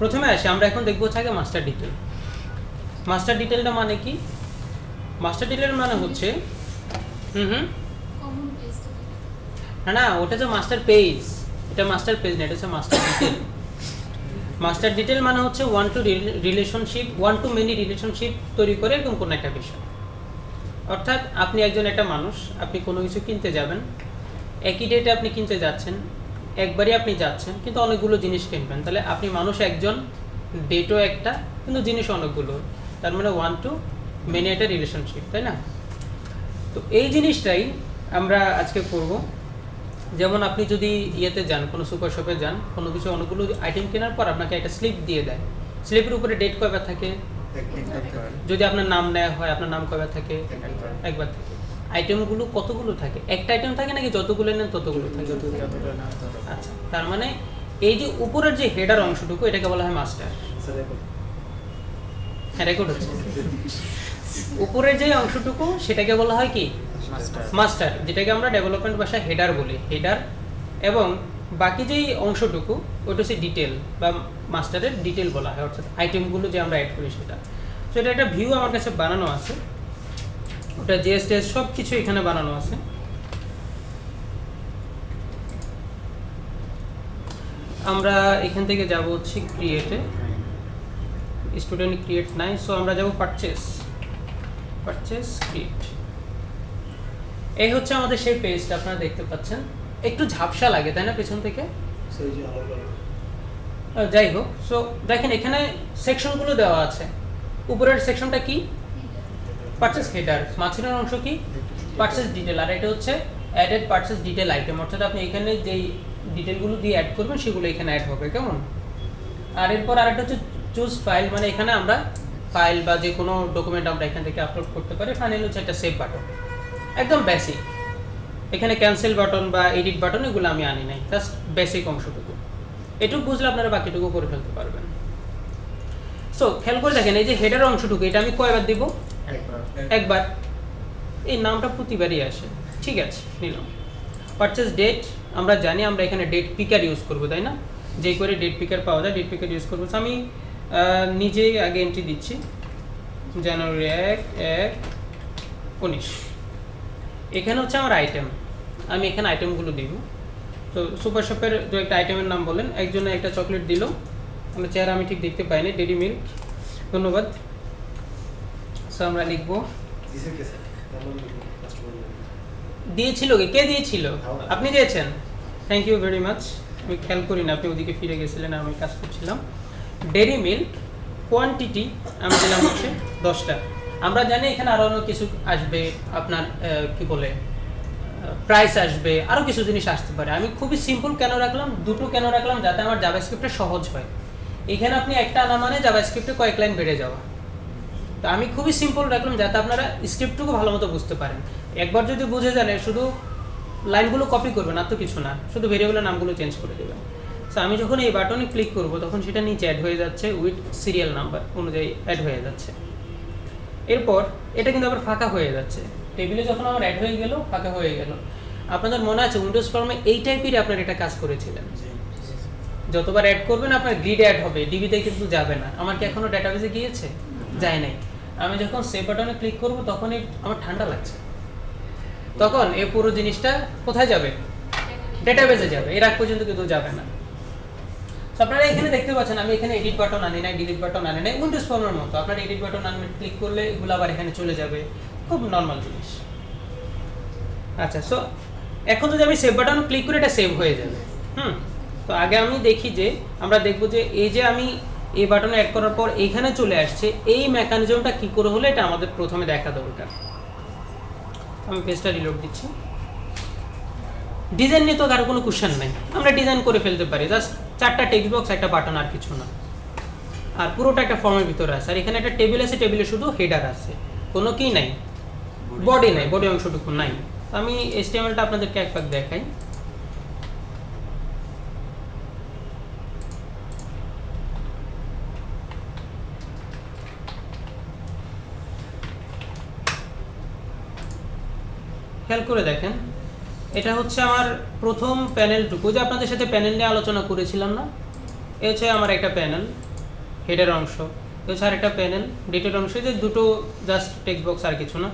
প্রথমে আসি, আমরা এখন দেখবো হচ্ছে আগে মাস্টার ডিটেল। মাস্টার ডিটেলটা মানে কি? মাস্টার ডিটেল মানে হচ্ছে না ওটা যে মাস্টার পেজ, এটা মাস্টার পেজ না, এটা হচ্ছে মাস্টার ডিটেল। মাস্টার ডিটেল মানে হচ্ছে one to relationship, one to many relationship তৈরি করে এরকম কোনো একটা বিষয়। অর্থাৎ আপনি একজন একটা মানুষ, আপনি কোনো কিছু কিনতে যাবেন, একই ডেটে আপনি কিনতে যাচ্ছেন, একবারই আপনি যাচ্ছেন কিন্তু অনেকগুলো জিনিস কিনবেন, তাহলে আপনি মানুষ একজন, ডেটও একটা, কিন্তু জিনিস অনেকগুলো, তার মানে ওয়ান টু মেনি একটা রিলেশনশিপ, তাই না? তো এই জিনিসটাই আমরা আজকে করব। যেমন আপনি যদি ইয়েতে যান, কোনো সুপার শপে যান, কোনো কিছু অনেকগুলো আইটেম কেনার পর আপনাকে একটা স্লিপ দিয়ে দেয়, স্লিপের উপরে ডেট কয়বার থাকে? যদি আপনার নাম নেওয়া হয়, আপনার নাম কয়বার থাকে? একবার থাকে। আইটেমগুলো কতগুলো থাকে? একটা আইটেম থাকে নাকি যতগুলো নেন ততগুলো থাকে? আচ্ছা, তার মানে এই যে উপরের যে হেডার অংশটুকু, এটাকে বলা হয় মাস্টার। হ্যাঁ, রেকর্ড হচ্ছে। উপরের যে অংশটুকু সেটাকে বলা হয় কি? মাস্টার, যেটাকে আমরা ডেভেলপমেন্ট ভাষায় হেডার বলি, হেডার। এবং বাকি যেই অংশটুকু ওটা হচ্ছে ডিটেল বা মাস্টারের ডিটেল বলা হয়, অর্থাৎ আইটেমগুলো যে আমরা অ্যাড করি সেটা। তো এটা একটা ভিউ আমার কাছে বানানো আছে, ওটা জিএসটিএস সব কিছু এখানে বানানো আছে। আমরা এখান থেকে যাব হচ্ছে ক্রিয়েটে, স্টুডেন্ট ক্রিয়েট নাই, সো আমরা যাব পারচেস, পারচেস ক্রিয়েট। এই হচ্ছে আমাদের সেই পেজটা, আপনারা দেখতে পাচ্ছেন। একটু ঝাপসা লাগে তাই না পেছন থেকে? যাই হোক, সো দেখেন এখানে সেকশনগুলো দেওয়া আছে। উপরের সেকশনটা কি? Purchase header. মাঝখানের অংশ কি? Purchase detail. আর এটা হচ্ছে অ্যাডেড পারচেস ডিটেল আইটেম, অর্থাৎ আপনি এখানে যেই ডিটেলগুলো দিয়ে অ্যাড করবেন সেগুলো এখানে অ্যাড হবে, কেমন? আর এরপর আরেকটা হচ্ছে চুজ ফাইল, মানে এখানে আমরা ফাইল বা যে কোনো ডকুমেন্ট আমরা এখান থেকে আপলোড করতে পারি। ফাইনাল হচ্ছে একটা সেভ বাটন, একদম বেসিক। এখানে ক্যান্সেল বাটন বা এডিট বাটন এগুলো আমি আনি নাই, জাস্ট বেসিক অংশটুকু। এটুকু বুঝলে আপনারা বাকিটুকু করে ফেলতে পারবেন। সো খেয়াল করে দেখেন, এই যে হেডার অংশটুকু, এটা আমি কয়বার দিব? একবার। এই নামটা প্রতিবারই আসে, ঠিক আছে, নিলাম। পারচেস ডেট, আমরা জানি আমরা এখানে ডেট পিকার ইউজ করবো, তাই না? যে করে ডেট পিকার পাওয়া যায়, ডেট পিকার ইউজ করবো। আমি নিজেই আগে এন্ট্রি দিচ্ছি, জানুয়ারি 1/1/19। এখানে হচ্ছে আমার আইটেম, আমি এখানে আইটেমগুলো দিব। তো সুপার শপের দু একটা আইটেমের নাম বলেন। একজনে একটা চকলেট দিল, আমরা চেহারা আমি ঠিক দেখতে পাইনি, ডেরি মিল্ক, ধন্যবাদ। সো আমরা লিখবো দিয়েছিল, কে দিয়েছিল? আপনি দিয়েছেন, থ্যাংক ইউ ভেরি মাচ। আমি খেয়াল করি না, আপনি ওদিকে ফিরে গেছিলেন, আমি কাজ করছিলাম। ডেরি মিল্ক কোয়ান্টিটি আমি দিলাম হচ্ছে 10টা। আমরা জানি এখানে আরও অন্য কিছু আসবে, আপনার কি বলে প্রাইস আসবে, আরও কিছু জিনিস আসতে পারে। আমি খুবই সিম্পল কেন রাখলাম, দুটো কেন রাখলাম, যাতে আমার জাভাস্ক্রিপ্টে সহজ হয়। এখানে আপনি একটা আনা মানে জাভাস্ক্রিপ্টে কয়েক লাইন বেড়ে যাওয়া। তো আমি খুবই সিম্পল রাখলাম যাতে আপনারা স্ক্রিপ্টটুকু ভালো মতো বুঝতে পারেন। একবার যদি বুঝে যান, শুধু লাইনগুলো কপি করবেন, আর তো কিছু না, শুধু ভেরিয়েবলের নামগুলো চেঞ্জ করে দেবেন। সো আমি যখন এই বাটনে ক্লিক করব তখন সেটা নিচে অ্যাড হয়ে যাচ্ছে, উইথ সিরিয়াল নাম্বার অনুযায়ী অ্যাড হয়ে যাচ্ছে। এরপর এটা কিন্তু আবার ফাঁকা হয়ে যাচ্ছে, টেবিলে যখন আমার অ্যাড হয়ে গেল ফাঁকা হয়ে গেল। আপনাদের মনে আছে উইন্ডোজ ফর্মে এই টাইপেরই আপনার এটা কাজ করেছিলেন, যতবার অ্যাড করবেন আপনার গ্রিডে অ্যাড হবে, ডিবিতে কিন্তু যাবে না। আমার কি এখনো ডেটাবেসে গিয়েছে? যায় নাই। আমি যখন সেভ বাটনে ক্লিক করব তখনই আমার ঠান্ডা লাগছে, তখন এই পুরো জিনিসটা কোথায় যাবে? ডেটাবেসে যাবে, এর আগ পর্যন্ত কিন্তু যাবে না। আপনারা এখানে দেখতে পাচ্ছেন আমি এখানে এডিট বাটন আনি নাই, ডিলিট বাটন আনি নাই, উইন্ডোজ ফর্মের মতো। আপনার এডিট বাটন আনবেন, ক্লিক করলে এগুলো আবার এখানে চলে যাবে, খুব নর্মাল জিনিস। আচ্ছা, সো এখন যদি আমি সেভ বাটন ক্লিক করি এটা সেভ হয়ে যাবে। তো আগে আমি দেখি যে আমরা দেখবো যে এই যে আমি এই বাটনে অ্যাড করার পর এখানে চলে আসছে, এই মেকানিজমটা কি করে হলো এটা আমাদের প্রথমে দেখা দরকার। আমি পেজটা রিলোড দিচ্ছি। ডিজাইন নিয়ে তো কারো কোনো কোশ্চেন নেই, আমরা ডিজাইন করে ফেলতে পারি, জাস্ট 4টা টেক্সট বক্স, একটা বাটন, আর কিছু না। আর পুরোটা একটা ফর্মের ভিতরে আছে। আর এখানে একটা টেবিল আছে, টেবিলে শুধু হেডার আছে, কোনো কি নাই, বডি নাই, বডি অংশটুকু নাই। আমি HTML-টা আপনাদেরকে এক পাক দেখাই। খেয়াল করে দেখেন, এটা হচ্ছে আমার প্রথম প্যানেলটুকু, যে আপনাদের সাথে প্যানেল নিয়ে আলোচনা করেছিলাম না, এ হচ্ছে আমার একটা প্যানেল। হেডের অংশ, হচ্ছে আর একটা প্যানেল ডেটের অংশ, যে দুটো জাস্ট টেক্সট বক্স আর কিছু না।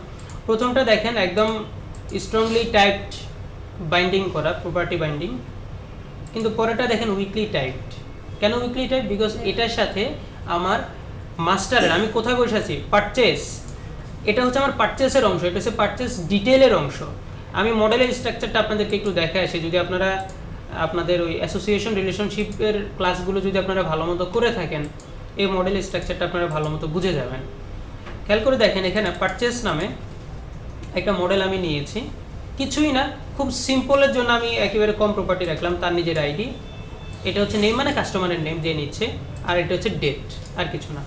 প্রথমটা দেখেন একদম স্ট্রংলি টাইপড বাইন্ডিং করা, প্রপার্টি বাইন্ডিং, কিন্তু পরেরটা দেখেন উইকলি টাইপড। কেন উইকলি টাইপ? বিকজ এটার সাথে আমার মাস্টারের, আমি কোথায় বসেছি, পারচেস, এটা হচ্ছে আমার পারচেসের অংশ, এটা হচ্ছে পারচেস ডিটেলের অংশ। আমি মডেলের স্ট্রাকচারটা আপনাদেরকে একটু দেখে আসি, যদি আপনারা আপনাদের ওই অ্যাসোসিয়েশন রিলেশনশিপের ক্লাসগুলো যদি আপনারা ভালো মতো করে থাকেন, এই মডেল স্ট্রাকচারটা আপনারা ভালো মতো বুঝে যাবেন। খেয়াল করে দেখেন, এখানে পারচেস নামে একটা মডেল আমি নিয়েছি, কিছুই না, খুব সিম্পলের জন্য আমি একেবারে কম প্রপার্টি রাখলাম, তার নিজের আইডি, এটা হচ্ছে নেম মানে কাস্টমারের নেম যে নিচ্ছে, আর এটা হচ্ছে ডেট, আর কিছু না।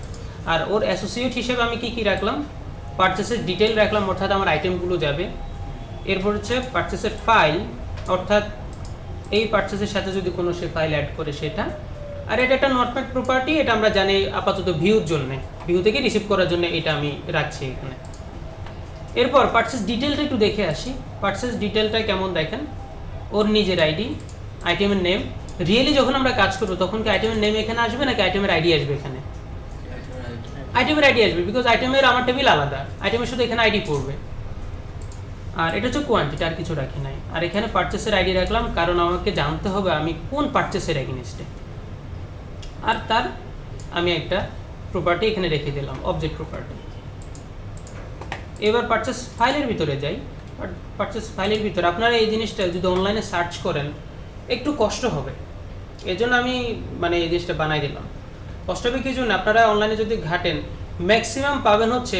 আর ওর অ্যাসোসিয়েট হিসেবে আমি কি রাখলাম, পারচেসের ডিটেল রাখলাম, অর্থাৎ আমার আইটেমগুলো যাবে। এরপর হচ্ছে পারচেসের ফাইল, অর্থাৎ এই পারচেসের সাথে যদি কোনো সে ফাইল অ্যাড করে সেটা। আর এটা একটা নটপ্যাড প্রপার্টি, এটা আমরা জানি আপাতত ভিউর জন্য, ভিউ থেকে রিসিভ করার জন্য এটা আমি রাখছি এখানে। এরপর পারচেস ডিটেলটা একটু দেখে আসি, পারচেস ডিটেলটা কেমন দেখেন, ওর নিজের আইডি, আইটেমের নেম। রিয়েলি যখন আমরা কাজ করবো তখন কি আইটেমের নেম এখানে আসবে নাকি আইটেমের আইডি আসবে? এখানে আইটেমের আইডি আসবে, বিকজ আইটেমের আমার টেবিল আলাদা, আইটেমের শুধু এখানে আইডি পড়বে। আর এটা হচ্ছে কোয়ান্টিটি, আর কিছু রাখি নাই। আর এখানে পারচেসের আইডি রাখলাম কারণ আমাকে জানতে হবে আমি কোন পারচেসের এগেইনস্টে। আর তার আমি একটা প্রপার্টি এখানে রেখে দিলাম, অবজেক্ট প্রপার্টি। এবার পারচেস ফাইলের ভিতরে যাই। পারচেস ফাইলের ভিতরে আপনারা এই জিনিসটা যদি অনলাইনে সার্চ করেন একটু কষ্ট হবে, এজন্য আমি মানে এই জিনিসটা বানাই দিলাম। কষ্ট হবে কি জন্য, আপনারা অনলাইনে যদি ঘাটেন ম্যাক্সিমাম পাবেন হচ্ছে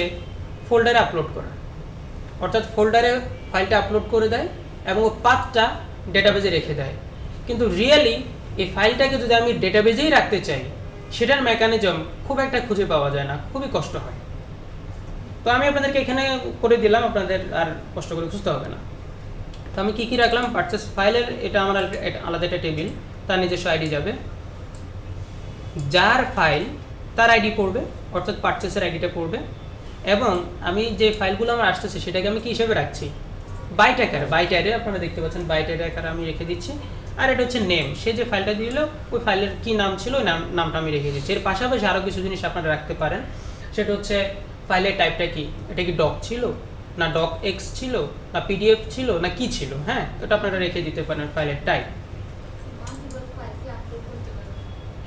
ফোল্ডারে আপলোড করা, অর্থাৎ ফোল্ডারে ফাইলটা আপলোড করে দেয় এবং ও পাথটা ডেটাবেজে রেখে দেয়। কিন্তু রিয়েলি এই ফাইলটাকে যদি আমি ডেটাবেজেই রাখতে চাই, সেটার মেকানিজম খুব একটা খুঁজে পাওয়া যায় না, খুবই কষ্ট হয়। তো আমি আপনাদেরকে এখানে করে দিলাম, আপনাদের আর কষ্ট করে খুঁজতে হবে না। তো আমি কি রাখলাম, পারচেস ফাইলের এটা আমার আলাদা একটা টেবিল, তার নিজস্ব আইডি যাবে, যার ফাইল তার আইডি পড়বে, অর্থাৎ পারচেসের আইডিটা পড়বে। এবং আমি যে ফাইলগুলো আমার আসতেছে সেটাকে আমি কি হিসেবে রাখছি, বাইট আকারে, বাইট অ্যারে, আপনারা দেখতে পাচ্ছেন বাইট অ্যারে আকারে আমি রেখে দিচ্ছি। আর এটা হচ্ছে নেম, সে যে ফাইলটা দিল ওই ফাইলের কি নাম ছিল ওই নামটা আমি রেখে দিচ্ছি। এর পাশাপাশি আরও কিছু জিনিস আপনারা রাখতে পারেন, সেটা হচ্ছে ফাইলের টাইপটা কি, এটা কি ডক ছিল না ডক এক্স ছিল না পিডিএফ ছিল না কি ছিল, হ্যাঁ এটা আপনারা রেখে দিতে পারেন ফাইলের টাইপ।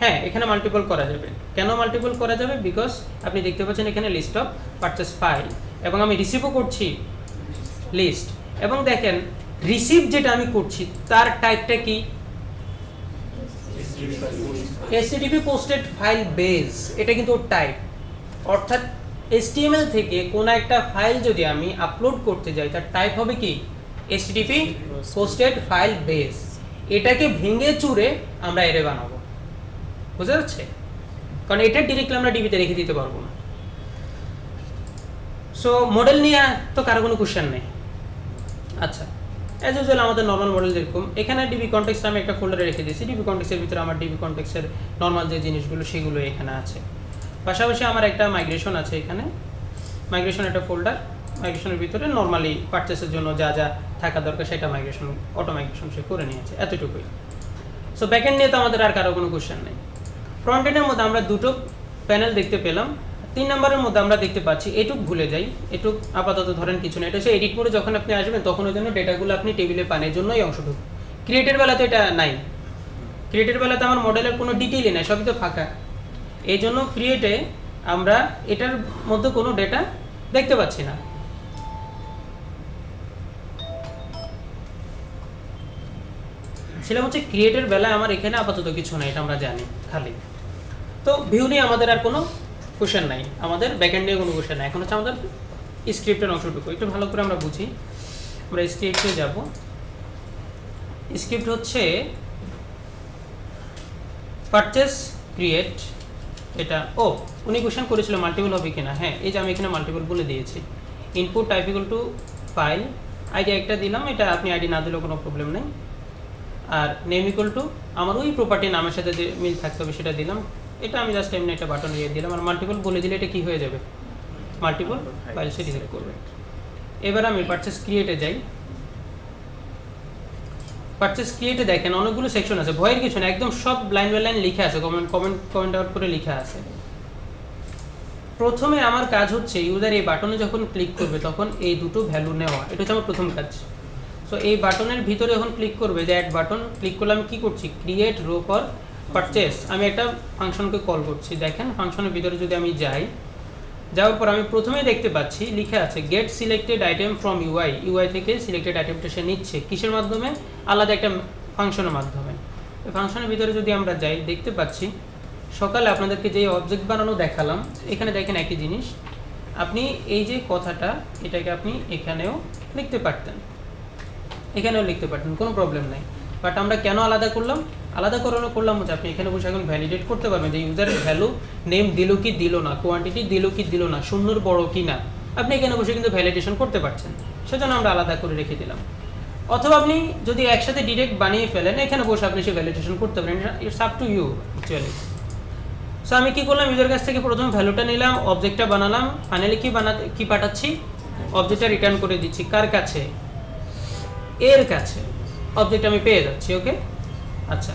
হ্যাঁ এখানে মাল্টিপল করা যাবে। কেন মাল্টিপল করা যাবে? বিকজ আপনি দেখতে পাচ্ছেন এখানে লিস্ট অফ পারচেস ফাইল, এবং আমি রিসিভও করছি লিস্ট। এবং দেখেন রিসিভ যেটা আমি করছি তার টাইপটা কি, HTTP পোস্টেড ফাইল বেস, এটা কিন্তু ওর টাইপ। অর্থাৎ HTML থেকে কোন একটা ফাইল যদি আমি আপলোড করতে যাই তার টাইপ হবে কি, HTTP পোস্টেড ফাইল বেস। এটাকে ভেঙে চুরে আমরা এরে বানাবো, বুঝা যাচ্ছে? কারণ এটা ডিরেক্টলি আমরা ডিবিতে রেখে দিতে পারবো না। সো মডেল নিয়ে তো কারো কোনো কোশ্চেন নেই। আচ্ছা, অ্যাজ ইউজুয়াল আমাদের নর্মাল মডেল যেরকম, এখানে ডিবি কনটেক্সট আমি একটা ফোল্ডারে রেখে দিয়েছি। ডিবি কনটেক্সটের ভিতরে আমার ডিবি কনটেক্সটের নর্মাল যে জিনিসগুলো সেগুলো এখানে আছে। পাশাপাশি আমার একটা মাইগ্রেশন আছে, এখানে মাইগ্রেশন একটা ফোল্ডার, মাইগ্রেশনের ভিতরে নর্মালি পারচেসের জন্য যা যা থাকা দরকার সেটা মাইগ্রেশন, অটো মাইগ্রেশন সে করে নিয়েছে, এতটুকুই। সো ব্যাকএন্ড নিয়ে তো আমাদের আর কারো কোনো কোশ্চেন নেই। ফ্রন্ট এন্ডের মধ্যে আমরা দুটো প্যানেল দেখতে পেলাম। 3 নম্বরের মধ্যে আমরা দেখতে পাচ্ছি, এটুক ভুলে যাই, এটুক আপাতত ধরেন কিছু না, এটা হচ্ছে এডিট করে যখন আপনি আসবেন তখন ওই জন্য ডেটাগুলো আপনি টেবিলে পান, এর জন্যই অংশটুকু। ক্রিয়েটের বেলাতে এটা নাই, ক্রিয়েটের বেলাতে আমার মডেলের কোনো ডিটেইলই নাই, সবই তো ফাঁকা। এই জন্য ক্রিয়েটে আমরা এটার মধ্যে কোনো ডেটা দেখতে পাচ্ছি না। সেটা হচ্ছে ক্রিয়েটের বেলায় আমার এখানে আপাতত কিছু নাই, এটা আমরা জানি খালি। তো ভিউ নিয়ে আমাদের আর কোনো কোশ্চেন নাই, আমাদের ব্যাকএন্ড নিয়ে কোনো কোশ্চেন নাই। এখন হচ্ছে আমাদের স্ক্রিপ্টের অংশটুকু একটু ভালো করে আমরা বুঝি। আমরা স্ক্রিপ্টে যাব। স্ক্রিপ্ট হচ্ছে পারচেস ক্রিয়েট, এটা উনি কোশ্চেন করেছিল মাল্টিপল হবে কিনা। হ্যাঁ, এই যে আমি এখানে মাল্টিপল বলে দিয়েছি। Input type equal to file, ID একটা দিলাম, এটা আপনি আইডি না দিলেও কোনো প্রবলেম নেই। আর নেম ইকুয়াল টু আমার ওই প্রপার্টি নামের সাথে যে মিল থাকতে হবে সেটা দিলাম। এটা আমি জাস্ট এমনি একটা বাটন দিয়ে দিলাম। আর মাল্টিপল বলে দিলে এটা কি হয়ে যাবে, মাল্টিপল ফাইল সে রিসিভ করবে। এবার আমি পারচেস ক্রিয়েটে যাই। পারচেস ক্রিয়েটে দেখেন অনেকগুলো সেকশন আছে, ভয়ের কিছু না, একদম সব লাইন বাই লাইন লিখা আছে, কমেন্ট আউট করে লিখা আছে। প্রথমে আমার কাজ হচ্ছে ইউজার এই বাটনে যখন ক্লিক করবে তখন এই দুটো ভ্যালু নেওয়া, এটা হচ্ছে আমার প্রথম কাজ। সো এই বাটনের ভিতরে যখন ক্লিক করবে, যে অ্যাড বাটন ক্লিক করলে আমি কী করছি, ক্রিয়েট রো ফর পারচেস, আমি একটা ফাংশনকে কল করছি। দেখেন ফাংশনের ভিতরে যদি আমি যাই, যাওয়ার পর আমি প্রথমেই দেখতে পাচ্ছি লিখে আছে get selected item from UI, UI থেকে সিলেক্টেড আইটেমটা সে নিচ্ছে কিসের মাধ্যমে, আলাদা একটা ফাংশনের মাধ্যমে। এই ফাংশনের ভিতরে যদি আমরা যাই দেখতে পাচ্ছি সকালে আপনাদেরকে যে অবজেক্ট বানানো দেখালাম, এখানে দেখেন একই জিনিস, আপনি এই যে কথাটা এটাকে আপনি এখানেও লিখতে পারতেন, এখানেও লিখতে পারতেন, কোনো প্রবলেম নাই। বাট আমরা কেন আলাদা করলাম, আলাদা করলাম হচ্ছে আপনি এখানে বসে এখন ভ্যালিডেট করতে পারবেন যে ইউজারের ভ্যালু নেম দিল কি দিল না, কোয়ান্টিটি দিল কি দিল না, শূন্যর বড় কি না, আপনি এখানে বসে কিন্তু ভ্যালিডেশন করতে পারছেন, সেজন্য আমরা আলাদা করে রেখে দিলাম। অথবা আপনি যদি একসাথে ডিরেক্ট বানিয়ে ফেলেন, এখানে বসে আপনি সে ভ্যালিডেশন করতে পারেন, it's up to you actually. So আমি কী করলাম, ইউজার কাছ থেকে প্রথমে ভ্যালুটা নিলাম, অবজেক্টটা বানালাম, ফাইনালি কি পাঠাচ্ছি, অবজেক্টটা রিটার্ন করে দিচ্ছি কার কাছে, এর কাছে, অবজেক্ট আমি পেয়ে যাচ্ছি। ওকে, আচ্ছা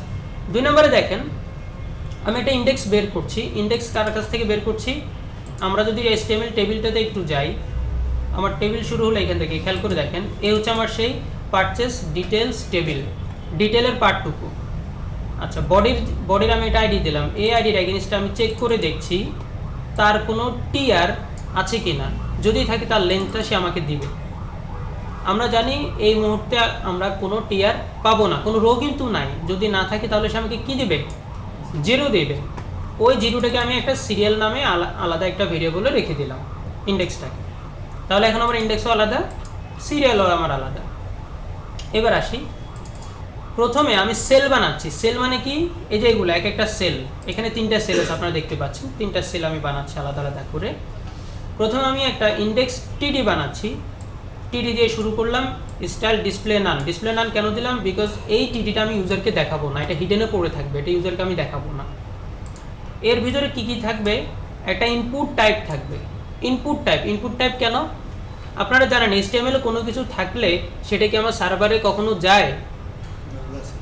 2 নম্বরে দেখেন আমি একটা ইন্ডেক্স বের করছি, ইন্ডেক্স কার কাছ থেকে বের করছি, আমরা যদি HTML টেবিলটাতে একটু যাই, আমার টেবিল শুরু হলো এখান থেকে, খেয়াল করে দেখেন এই হচ্ছে আমার সেই পারচেস ডিটেলস টেবিল, ডিটেলের পার্টটুকু। আচ্ছা বডির আমি এটা আইডি দিলাম, এই আইডির এগেইনস্টে আমি চেক করে দেখছি তার কোনো টিআর আছে কি না, যদি থাকে তার লেন্থটা সে আমাকে দিবে। আমরা জানি এই মুহূর্তে আমরা কোনো টিআর পাবো না, কোনো রো কিন্তু নাই, যদি না থাকে তাহলে সে আমাকে কী দেবে, 0 দেবে। ওই 0টাকে আমি একটা সিরিয়াল নামে আলাদা একটা ভেরিয়েবলে রেখে দিলাম ইন্ডেক্সটাকে, তাহলে এখন আমার ইন্ডেক্সও আলাদা, সিরিয়ালও আমার আলাদা। এবার আসি, প্রথমে আমি সেল বানাচ্ছি, সেল মানে কি, এই যে এগুলো এক একটা সেল, এখানে 3টা সেল আছে আপনারা দেখতে পাচ্ছেন, 3টা সেল আমি বানাচ্ছি আলাদা আলাদা করে। প্রথমে আমি একটা ইন্ডেক্স টিডি বানাচ্ছি, টিডি দিয়ে শুরু করলাম, স্টাইল ডিসপ্লে নান কেন দিলাম, বিকজ এই টিডিটা আমি ইউজারকে দেখাবো না, এটা হিডেনে পড়ে থাকবে, এটা ইউজারকে আমি দেখাবো না। এর ভিতরে কি কি থাকবে, একটা ইনপুট টাইপ থাকবে, ইনপুট টাইপ কেন, আপনারা জানেন HTML এ কোনো কিছু থাকলে সেটা কি আমার সার্ভারে কখনো যায়,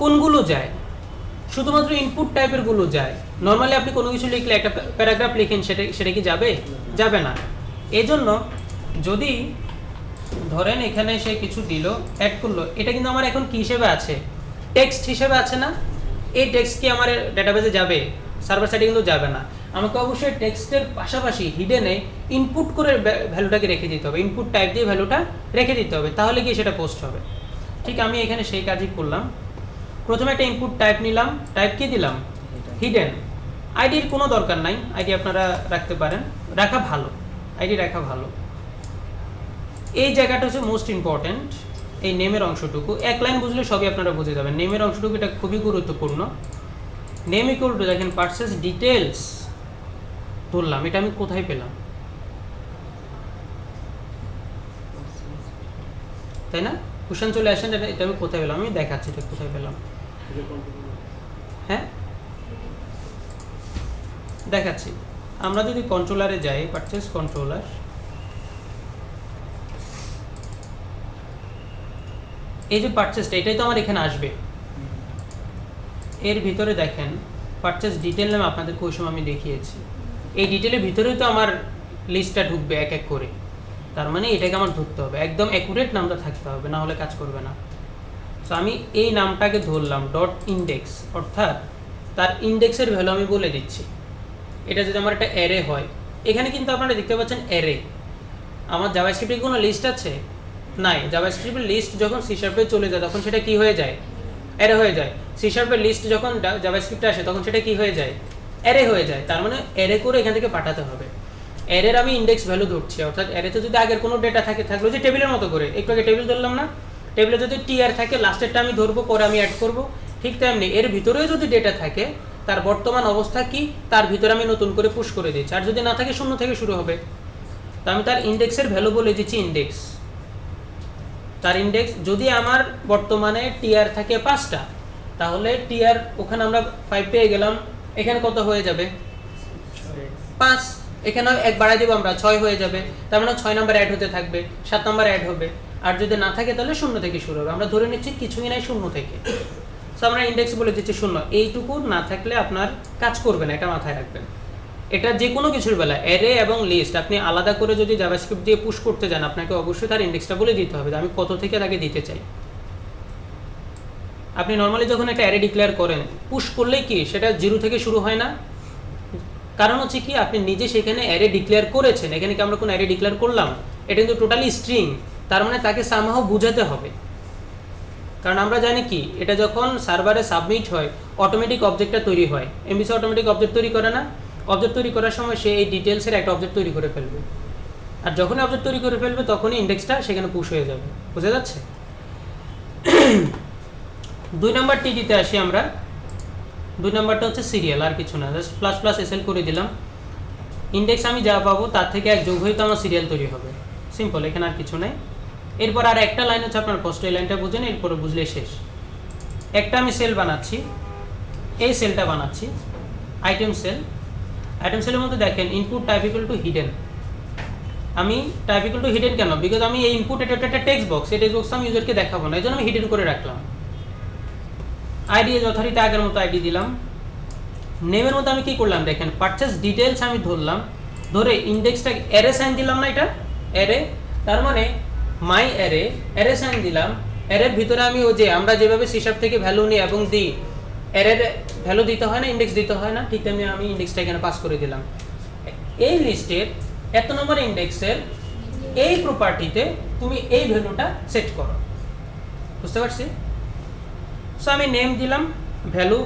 কোনগুলো যায়, শুধুমাত্র ইনপুট টাইপের গুলো যায়। নর্মালি আপনি কোনো কিছু লিখলে একটা প্যারাগ্রাফ লিখেন, সেটা কি যাবে না। এজন্য যদি ধরেন এখানে সে কিছু দিল, অ্যাড করলো, এটা কিন্তু আমার এখন কি হিসেবে আছে, টেক্সট হিসেবে আছে না, এই টেক্সট কি আমার ডেটাবেসে যাবে, সার্ভার সাইডে কিন্তু যাবে না, আমাকে অবশ্যই টেক্সটের পাশাপাশি হিডেনে ইনপুট করে ভ্যালুটাকে রেখে দিতে হবে, ইনপুট টাইপ দিয়ে ভ্যালুটা রেখে দিতে হবে, তাহলে কি সেটা পোস্ট হবে। ঠিক আমি এখানে সেই কাজই করলাম, প্রথমে একটা ইনপুট টাইপ নিলাম, টাইপ কি দিলাম, হিডেন। আইডির কোনো দরকার নাই, আইডি আপনারা রাখতে পারেন, আইডি রাখা ভালো। এই জায়গাটা হচ্ছে মোস্ট ইম্পর্টেন্ট, এই নেমের অংশটুকু, এক লাইন বুঝলে সবই আপনারা বুঝে যাবেন, নেমের অংশটুকু এটা খুবই গুরুত্বপূর্ণ। নেম ইকুয়াল টু দেখেন পারচেস ডিটেলস ধরলাম, এটা আমি কোথায় পেলাম, তাই না, কোশ্চেন চলে আসেন, এটা আমি কোথায় পেলাম, আমি দেখাচ্ছি এটা কোথায় পেলাম, হ্যাঁ দেখাচ্ছি। আমরা যদি কন্ট্রোলারে যাই, পারচেস কন্ট্রোলার, এই যে পারচেসটা এটাই তো আমার এখানে আসবে, এর ভিতরে দেখেন পারচেস ডিটেল নামে আপনাদেরকে ওই সময় আমি দেখিয়েছি, এই ডিটেলের ভিতরেই তো আমার লিস্টটা ঢুকবে এক এক করে, তার মানে এটাকে আমার ধরতে হবে, একদম অ্যাকুরেট নামটা থাকতে হবে, না হলে কাজ করবে না। সো আমি এই নামটাকে ধরলাম ডট ইন্ডেক্স, অর্থাৎ তার ইন্ডেক্সের ভ্যালু আমি বলে দিচ্ছি। এটা যদি আমার একটা অ্যারে হয়, এখানে কিন্তু আপনারা দেখতে পাচ্ছেন অ্যারে, আমার জাভাস্ক্রিপ্টে কোনো লিস্ট আছে নাই, জাভাস্ক্রিপ্টের লিস্ট যখন সি শার্পে চলে যায় তখন সেটা কি হয়ে যায়, অ্যারে হয়ে যায়। সি শার্পের লিস্ট যখন জাভাস্ক্রিপ্টে আসে তখন সেটা কি হয়ে যায়, অ্যারে হয়ে যায়। তার মানে অ্যারে করে এখান থেকে পাঠাতে হবে, অ্যারের আমি ইন্ডেক্স ভ্যালু ধরছি, অর্থাৎ অ্যারেতে যদি আগের কোনো ডেটা থাকলো যে টেবিলের মতো করে, একটু আগে টেবিল ধরলাম না, টেবিলে যদি টিআর থাকে লাস্টেরটা আমি ধরবো, পরে আমি অ্যাড করব, ঠিক তেমনি এর ভিতরেও যদি ডেটা থাকে তার বর্তমান অবস্থা কি তার ভিতরে আমি নতুন করে পুশ করে দিচ্ছি, আর যদি না থাকে 0 থেকে শুরু হবে। তো আমি তার ইন্ডেক্সের ভ্যালু বলে দিচ্ছি ইন্ডেক্স, তার ইন্ডেক্স যদি আমার বর্তমানে টিআর থাকে 5টা, তাহলে টিআর ওখানে আমরা 5 পেয়ে গেলাম, এখানে কত হয়ে যাবে 5, এখানে এক বাড়াই দেবো আমরা 6 হয়ে যাবে, তার মানে 6 নাম্বার অ্যাড হতে থাকবে, 7 নাম্বার অ্যাড হবে, আর যদি না থাকে তাহলে 0 থেকে শুরু হবে। আমরা ধরে নিচ্ছি কিছুই নাই 0 থেকে, সো আমরা ইন্ডেক্স বলে দিচ্ছি 0, এইটুকু না থাকলে আপনার কাজ করবে না, এটা মাথায় রাখবেন। এটা যে কোনো কিছুর বেলা অ্যারে এবং লিস্ট আপনি আলাদা করে যদি জাভাস্ক্রিপ্ট দিয়ে পুশ করতে যান, আপনাকে অবশ্যই তার ইন্ডেক্সটা বলে দিতে হবে আমি কত থেকে তাকে দিতে চাই। আপনি নর্মালি যখন একটা অ্যারে ডিক্লেয়ার করেন, পুশ করলেই কি সেটা 0 থেকে শুরু হয় না? কারণ হচ্ছে কি আপনি নিজে সেখানে অ্যারে ডিক্লেয়ার করেছেন, এখানে কি আমরা কোনো অ্যারে ডিক্লেয়ার করলাম? এটা কিন্তু টোটালি স্ট্রিং, তার মানে তাকে সামহাও বোঝাতে হবে। কারণ আমরা জানি কি এটা যখন সার্ভারে সাবমিট হয় অটোমেটিক অবজেক্টটা তৈরি হয়, এমভিসি অটোমেটিক অবজেক্ট তৈরি করে না? অবজেক্ট তৈরি করার সময় সে এই ডিটেলসের একটা অবজেক্ট তৈরি করে ফেলবে, আর যখনই অবজেক্ট তৈরি করে ফেলবে তখনই ইন্ডেক্সটা সেখানে পুশ হয়ে যাবে। বুঝা যাচ্ছে? 2 নম্বর টিডিতে আসি আমরা। 2 নম্বরটা হচ্ছে সিরিয়াল, আর কিছু না, জাস্ট প্লাস প্লাস এসএল করে দিলাম। ইন্ডেক্স আমি যা পাবো তার থেকে এক যোগ হয়ে তো আমার সিরিয়াল তৈরি হবে, সিম্পল, এখানে আর কিছু নাই। এরপর আর একটা লাইন হচ্ছে আপনার কষ্ট, এই লাইনটা বুঝেন, এরপরে বুঝলে শেষ। একটা আমি সেল বানাচ্ছি, এই সেলটা বানাচ্ছি আইটেম সেল। আইটেম সেলের মধ্যে দেখেন input type equal to hidden. আমি টাইপ ইকুয়াল টু হিডেন কেন? বিকজ আমি এই ইনপুট এটা একটা টেক্সট বক্স, এই টেক্সট বক্স আমি ইউজারকে দেখাবো না, এই জন্য আমি হিডেন করে রাখলাম। আইডি যথারীতি আগের মতো আইডি দিলাম। নেমের মধ্যে আমি কি করলাম দেখেন, পারচেজ ডিটেলস আমি ধরলাম, ধরে ইন্ডেক্সটা অ্যারে সাইন দিলাম না, এটা অ্যারে, তার মানে মাই অ্যারে, অ্যারে সাইন দিলাম। অ্যারের ভিতরে আমি ওই যে আমরা যেভাবে সিশার্প থেকে ভ্যালু নিই এবং দিই, অ্যারের ভ্যালু দিতে হয় না, ইন্ডেক্স দিতে হয় না, ঠিক তেমনি আমি ইন্ডেক্সটা এখানে পাস করে দিলাম। এই লিস্টের এত নম্বর ইন্ডেক্সের এই প্রপার্টিতে তুমি এই ভ্যালুটা সেট করো। বুঝতে পারছি? সো আমি নেম দিলাম, ভ্যালু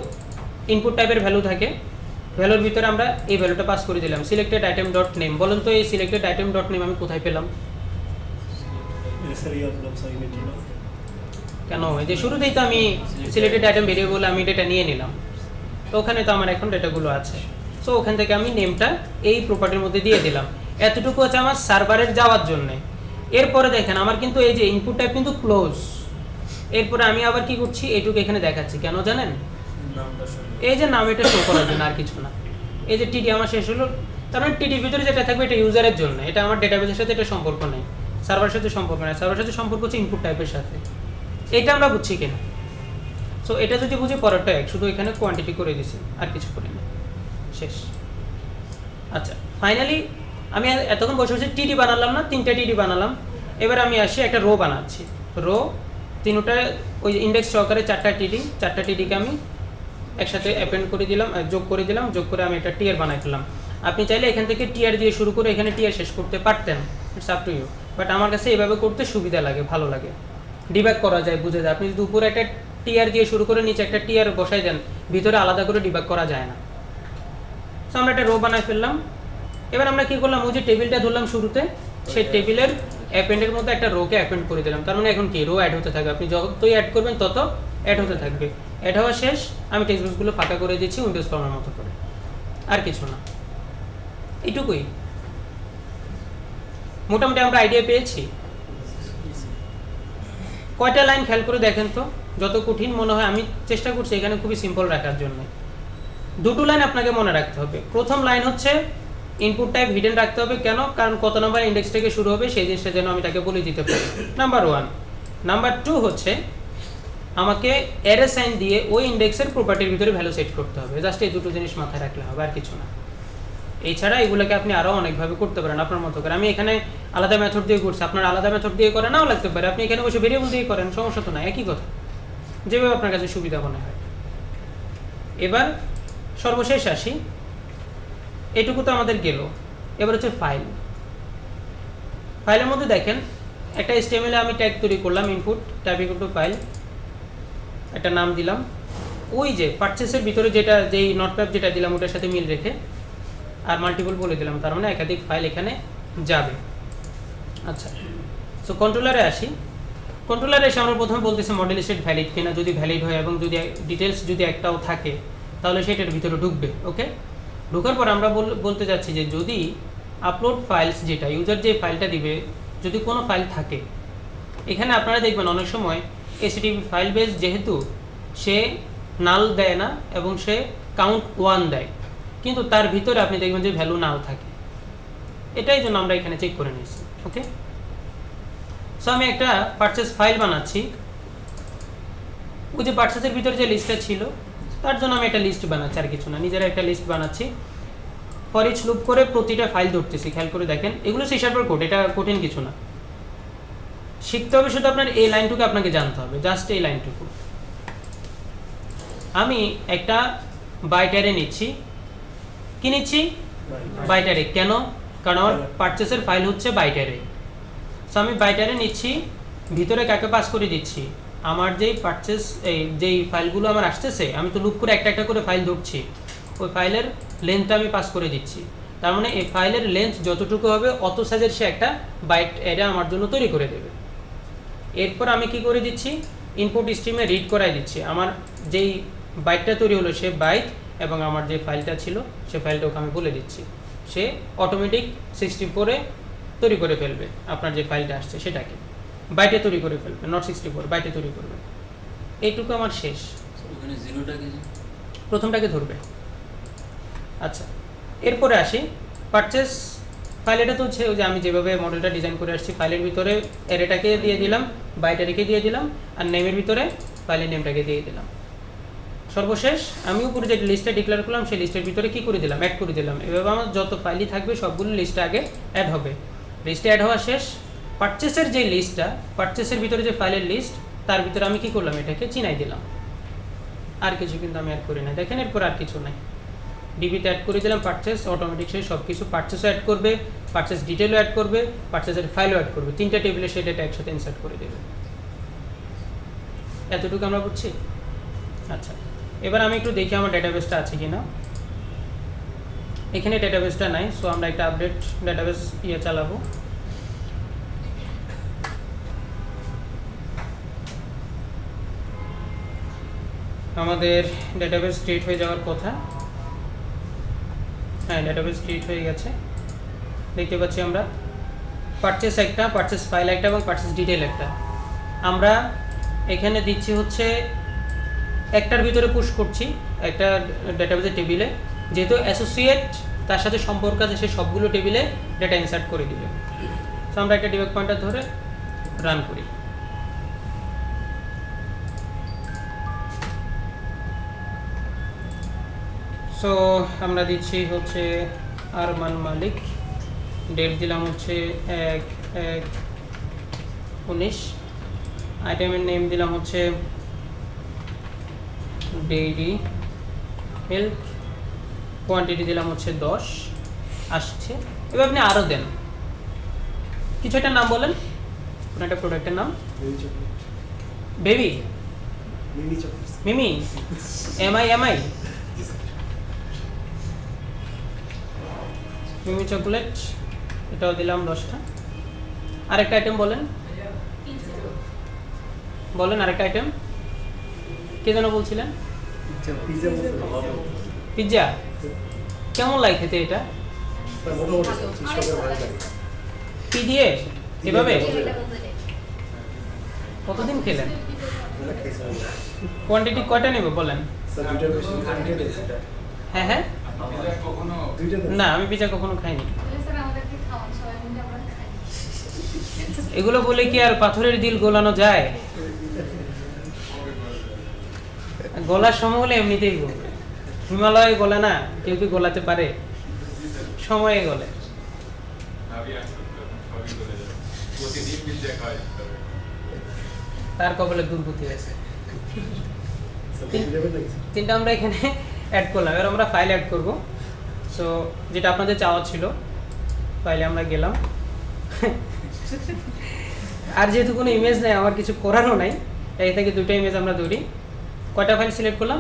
ইনপুট টাইপের ভ্যালু থাকে, ভ্যালুর ভিতরে আমরা এই ভ্যালুটা পাস করে দিলাম, সিলেক্টেড আইটেম ডট নেম। বলুন তো এই সিলেক্টেড আইটেম ডট নেম আমি কোথায় পেলাম? কেন এই যে শুরুতেই তো আমি সিলেক্টেড আইটেম ভেরিয়েবল আমি ডেটা নিয়ে নিলাম, তো ওখানে তো আমার এখন ডেটাগুলো আছে। সো ওখান থেকে আমি নেমটা এই প্রপার্টির মধ্যে দিয়ে দিলাম। এতটুকু হচ্ছে আমার সার্ভারের যাওয়ার জন্য। এরপরে দেখেন আমার কিন্তু এই যে ইনপুট টাইপ কিন্তু ক্লোজ। এরপরে আমি আবার কি করছি, এইটুকু এখানে দেখাচ্ছি কেন জানেন? এই যে নাম এটা শো করার জন্য, আর কিছু না। এই যে টিডি আমার শেষ হলো, তার মানে টিডির ভিতরে যেটা থাকবে এটা ইউজারের জন্য, এটা আমার ডেটাবেসের সাথে এটা সম্পর্ক নেই, সার্ভারের সাথে সম্পর্ক নেই, সার্ভারের সাথে সম্পর্ক হচ্ছে ইনপুট টাইপের সাথে। এটা আমরা বুঝছি কিনা? সো এটা যদি বুঝি পরেরটা এক, শুধু এখানে কোয়ান্টিটি করে দিছি, আর কিছু করি না, শেষ। আচ্ছা, ফাইনালি আমি এতক্ষণ বসে বসে টিডি বানালাম না, 3টা টিডি বানালাম। এবার আমি আসি একটা রো বানাচ্ছি, রো 3টা ওই ইন্ডেক্স সহকারে 4টা টিডি, 4টা টিডিকে আমি একসাথে অ্যাপেন্ড করে দিলাম, যোগ করে দিলাম, যোগ করে আমি একটা টিয়ার বানাই ফেললাম। আপনি চাইলে এখান থেকে টিয়ার দিয়ে শুরু করে এখানে টিয়ার শেষ করতে পারতেন, it's up to you, but আমার কাছে এইভাবে করতে সুবিধা লাগে, ভালো লাগে, ডিবাগ করা যায়, বুঝে যায়। আপনি যদি উপরে একটা টিয়ার দিয়ে শুরু করে নিচে একটা টিয়ার বসাই দেন, ভিতরে আলাদা করে ডিবাগ করা যায় না। সো আমরা একটা রো বানাই ফেললাম। এবার আমরা কি করলাম, ওই যে টেবিলটা ধরলাম শুরুতে, সেই টেবিলের অ্যাপেন্ডের মধ্যে একটা রোকে অ্যাপেন্ড করে দিলাম। তার মানে এখন কি রো অ্যাড হতে থাকবে, আপনি যতই অ্যাড করবেন তত অ্যাড হতে থাকবে। অ্যাড হওয়া শেষ, আমি টেক্সট বক্সগুলো ফাঁকা করে দিচ্ছি উইন্ডোজ ফর্মের মতো করে, আর কিছু না, এইটুকুই। মোটামুটি আমরা আইডিয়া পেয়েছি। কয়টা লাইন খেয়াল করে দেখেন তো, যত কঠিন মনে হয় আমি চেষ্টা করছি এখানে খুবই সিম্পল রাখার জন্য। 2টো লাইন আপনাকে মনে রাখতে হবে। প্রথম লাইন হচ্ছে ইনপুট টাইপ হিডেন রাখতে হবে, কেন? কারণ কত নাম্বার ইন্ডেক্স থেকে শুরু হবে সেই জিনিসটা যেন আমি তাকে বলে দিতে পারি, নাম্বার 1। নাম্বার 2 হচ্ছে আমাকে অ্যারে সাইন দিয়ে ওই ইন্ডেক্সের প্রপার্টির ভিতরে ভ্যালু সেট করতে হবে। জাস্ট এই 2টো জিনিস মাথায় রাখলে হবে, আর কিছু না। এছাড়া এগুলোকে আপনি আরও অনেকভাবে করতে পারেন আপনার মতো করে। আমি এখানে আলাদা মেথড দিয়ে করছি, আপনার আলাদা মেথড দিয়ে করে নাও লাগতে পারে, আপনি এখানে বসে ভেরিয়েবল দিয়ে করেন, সমস্যা তো না, একই কথা, যেভাবে আপনার কাছে সুবিধা মনে হয়। এবার সর্বশেষ আসি, এটুকু তো আমাদের গেল। এবার হচ্ছে ফাইল। ফাইলের মধ্যে দেখেন একটা HTML আমি ট্যাগ তৈরি করলাম, input type equal to file, একটা নাম দিলাম, ওই যে পারচেসের ভিতরে যেটা যেই নোটপ্যাড যেটা দিলাম ওটার সাথে মিল রেখে, আর মাল্টিপল বলে দিলাম, তার মানে একাধিক ফাইল এখানে যাবে। আচ্ছা, সো কন্ট্রোলারে আসি। কন্ট্রোলারে এসে আমরা প্রথমে বলতেছি মডেল স্টেট ভ্যালিড কিনা, যদি ভ্যালিড হয় এবং যদি ডিটেলস যদি একটাও থাকে তাহলে সেটার ভিতরে ঢুকবে। ওকে, ঢোকার পর আমরা বলতে যাচ্ছি যে যদি আপলোড ফাইলস, যেটা ইউজার যে ফাইলটা দিবে, যদি কোনো ফাইল থাকে, এখানে আপনারা দেখবেন অনেক সময় HTTP ফাইল বেস যেহেতু সে নাল দেয় না এবং সে কাউন্ট 1 দেয়, কিন্তু তার ভিতরে আপনি দেখবেন যে ভ্যালু নাও থাকে, এটাই জন্য আমরা এখানে চেক করে নিয়েছি। ওকে, সো আমি একটা পারচেস ফাইল বানাচ্ছি, ওই যে পারচেসের ভিতরে যে লিস্টটা ছিল তার জন্য আমি একটা লিস্ট বানাচ্ছি, আর কিছু না, নিজেরা একটা লিস্ট বানাচ্ছি। ফর ইচ লুপ করে প্রতিটা ফাইল ধরতেছি, খেয়াল করে দেখেন, এগুলো সি শার্পের কোড, এটা কঠিন কিছু না। শিখতে হবে শুধু আপনার এই লাইনটুকু আপনাকে জানতে হবে, জাস্ট এই লাইনটুকু। আমি একটা বাইট অ্যারে নিচ্ছি, কি নিচ্ছি? Byte array. কেন? কারণ আমার পারচেসের ফাইল হচ্ছে বাইট অ্যারে। সো আমি বাইট অ্যারে নিচ্ছি, ভিতরে কাকে পাস করে দিচ্ছি? আমার যেই পারচেস, এই যেই ফাইলগুলো আমার আসতেছে, আমি তো লুপ করে একটা একটা করে ফাইল ধরছি, ওই ফাইলের লেন্থটা আমি পাস করে দিচ্ছি। তার মানে এই ফাইলের লেন্থ যতটুকু হবে অত সাইজের সে একটা বাইট অ্যারে আমার জন্য তৈরি করে দেবে। এরপর আমি কি করে দিচ্ছি? ইনপুট স্ট্রিমে রিড করাই দিচ্ছি। আমার যেই বাইটটা তৈরি হলো সে বাইট, এবং আমার যে ফাইলটা ছিল সে ফাইলটা ওকে আমি বলে দিচ্ছি, সে অটোমেটিক 64-এ তৈরি করে ফেলবে আপনার যে ফাইলটা আসছে সেটাকে, বাইটে তৈরি করে ফেলবে, নট 64, বাইটে তৈরি করবে। এইটুকু আমার শেষ। প্রথমটাকে ধরবে। আচ্ছা, এরপরে আসি পারচেস ফাইল। এটা তো হচ্ছে ওই যে আমি যেভাবে মডেলটা ডিজাইন করে আসছি, ফাইলের ভিতরে অ্যারেটাকে দিয়ে দিলাম, বাইট অ্যারেকে দিয়ে দিলাম, আর নেমের ভিতরে ফাইলের নেমটাকে দিয়ে দিলাম। সর্বশেষ আমি উপরে যে লিস্টটা ডিক্লেয়ার করলাম সেই লিস্টের ভিতরে কি করে দিলাম? অ্যাড করে দিলাম। এভাবে আমার যত ফাইলই থাকবে সবগুলো লিস্টে আগে অ্যাড হবে। লিস্টে অ্যাড হওয়া শেষ। পারচেসের যে লিস্টটা, পারচেসের ভিতরে যে ফাইলের লিস্ট, তার ভিতরে আমি কি করলাম? এটাকে চিনাই দিলাম। আর কিছু কিন্তু আমি অ্যাড করি না, দেখেন এরপর আর কিছু নাই। ডিবিতে অ্যাড করে দিলাম পারচেস, অটোমেটিক সে সব কিছু পারচেসও অ্যাড করবে, পারচেস ডিটেলও অ্যাড করবে, পারচেসের ফাইলও অ্যাড করবে, তিনটা টেবিলে সে ডেটা একসাথে ইনসার্ট করে দেবে। এতটুকু আমরা বুঝছি? আচ্ছা, এবার আমি একটু দেখি আমার ডেটাবেসটা আছে কিনা। এখানে ডেটাবেসটা নাই, সো আমরা একটা আপডেট ডেটাবেস চালাবো। আমাদের ডেটাবেস ক্রিয়েট হয়ে যাওয়ার কথা। হ্যাঁ, ডেটাবেস ক্রিয়েট হয়ে গেছে, দেখতে পাচ্ছি আমরা। পারচেস একটা, পারচেস ফাইল একটা, এবং পারচেস ডিটেল একটা। আমরা এখানে দিচ্ছি হচ্ছে একটার ভিতরে পুশ করছি একটা ডেটাবেসের টেবিলে, যেহেতু অ্যাসোসিয়েট তার সাথে সম্পর্ক আছে, সে সবগুলো টেবিলে ডেটা ইনসার্ট করে দিবে। তো আমরা একটা ডিবাগ পয়েন্টার ধরে রান করি। সো আমরা দিচ্ছি হচ্ছে আরমান মালিক, ডেট দিলাম হচ্ছে 1/1/19, আইটেমের নেম দিলাম হচ্ছে ডেইরি মিল্ক, কোয়ান্টিটি দিলাম হচ্ছে 10 আসছে। এবার আপনি আরও দেন, কিছু একটা নাম বলেন, কোনো একটা প্রোডাক্টের নাম। বেবি, মিমি, এমআই মিমি চকোলেট, এটাও দিলাম 10টা। আরেকটা আইটেম বলেন, আরেকটা আইটেম কে যেন বলছিলেন? পিৎজা। কেমন লাগে খেতে এটা? কি দিয়ে এভাবে কতদিন খেলেন? কোয়ান্টিটি কয়টা নেব বলেন? হ্যাঁ হ্যাঁ, না আমি পিৎজা কখনো খাইনি। এগুলো বলে কি আর পাথরের দিল গোলানো যায়? গলার সময় হলে এমনিতেই গলবে। হিমালয়ে গলা না, কেউ কি গলাতে পারে? সময়ে গলে। তার কপালে দুর্গতি আছে। তিনটা আমরা এখানে অ্যাড করলাম। এবার আমরা ফাইল অ্যাড করব। সো যেটা আপনাদের চাওয়া ছিল, ফাইলে আমরা গেলাম। আর যেহেতু কোনো ইমেজ নেই, আমার কিছু করারও নাই, এই থেকে দুটো ইমেজ আমরা ধরি। কয়টা ফাইল সিলেক্ট করলাম?